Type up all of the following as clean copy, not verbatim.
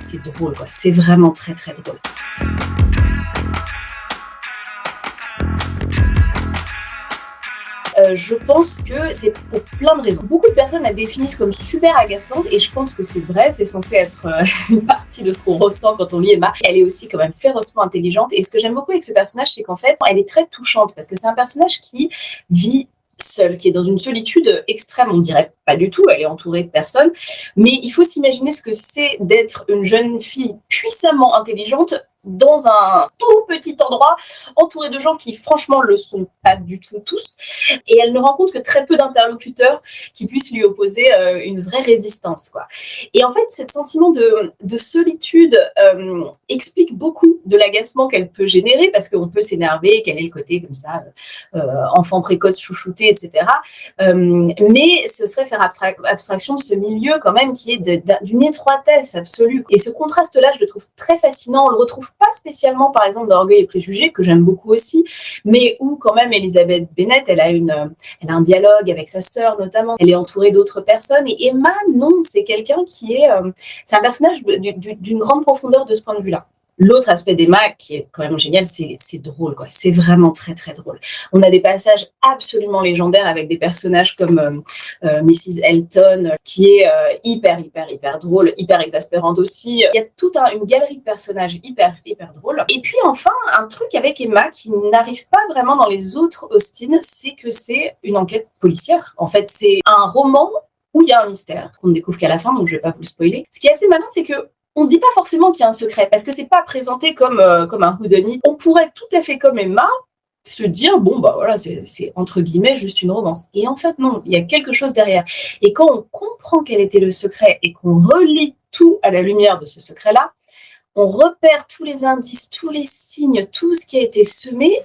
c'est drôle, quoi. C'est vraiment très, très drôle. Je pense que c'est pour plein de raisons. Beaucoup de personnes la définissent comme super agaçante et je pense que c'est vrai, c'est censé être une partie de ce qu'on ressent quand on lit Emma. Elle est aussi quand même férocement intelligente et ce que j'aime beaucoup avec ce personnage, c'est qu'en fait, elle est très touchante parce que c'est un personnage qui vit seule, qui est dans une solitude extrême, on dirait pas du tout, elle est entourée de personnes, mais il faut s'imaginer ce que c'est d'être une jeune fille puissamment intelligente dans un tout petit endroit, entourée de gens qui franchement le sont pas du tout tous, et elle ne rencontre que très peu d'interlocuteurs qui puissent lui opposer une vraie résistance, quoi. Et en fait, ce sentiment de solitude explique beaucoup de l'agacement qu'elle peut générer, parce qu'on peut s'énerver, qu'elle ait le côté comme ça, enfant précoce chouchouté, etc. Mais ce serait faire abstraction de ce milieu quand même qui est d'une étroitesse absolue. Et ce contraste-là, je le trouve très fascinant. On le retrouve pas spécialement, par exemple, dans Orgueil et Préjugés, que j'aime beaucoup aussi, mais où quand même Elizabeth Bennet, elle a un dialogue avec sa sœur notamment. Elle est entourée d'autres personnes. Et Emma, non, c'est quelqu'un qui est... c'est un personnage d'une grande profondeur de ce point de vue-là. L'autre aspect d'Emma, qui est quand même génial, c'est drôle, quoi. C'est vraiment très, très drôle. On a des passages absolument légendaires avec des personnages comme Mrs. Elton, qui est hyper drôle, hyper exaspérante aussi. Il y a toute une galerie de personnages hyper drôles. Et puis enfin, un truc avec Emma qui n'arrive pas vraiment dans les autres Austen, c'est que c'est une enquête policière. En fait, c'est un roman où il y a un mystère qu'on ne découvre qu'à la fin, donc je vais pas vous le spoiler. Ce qui est assez malin, c'est que on se dit pas forcément qu'il y a un secret, parce que c'est pas présenté comme un whodunit. On pourrait tout à fait, comme Emma, se dire, bon, bah voilà, c'est entre guillemets juste une romance. Et en fait, non, il y a quelque chose derrière. Et quand on comprend quel était le secret et qu'on relit tout à la lumière de ce secret-là, on repère tous les indices, tous les signes, tout ce qui a été semé,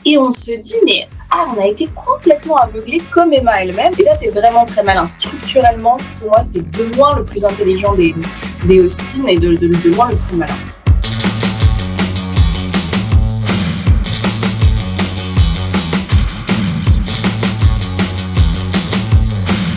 et on se dit, mais on a été complètement aveuglés comme Emma elle-même. Et ça, c'est vraiment très malin. Structurellement, pour moi, c'est de loin le plus intelligent des Austen et de loin le plus malin.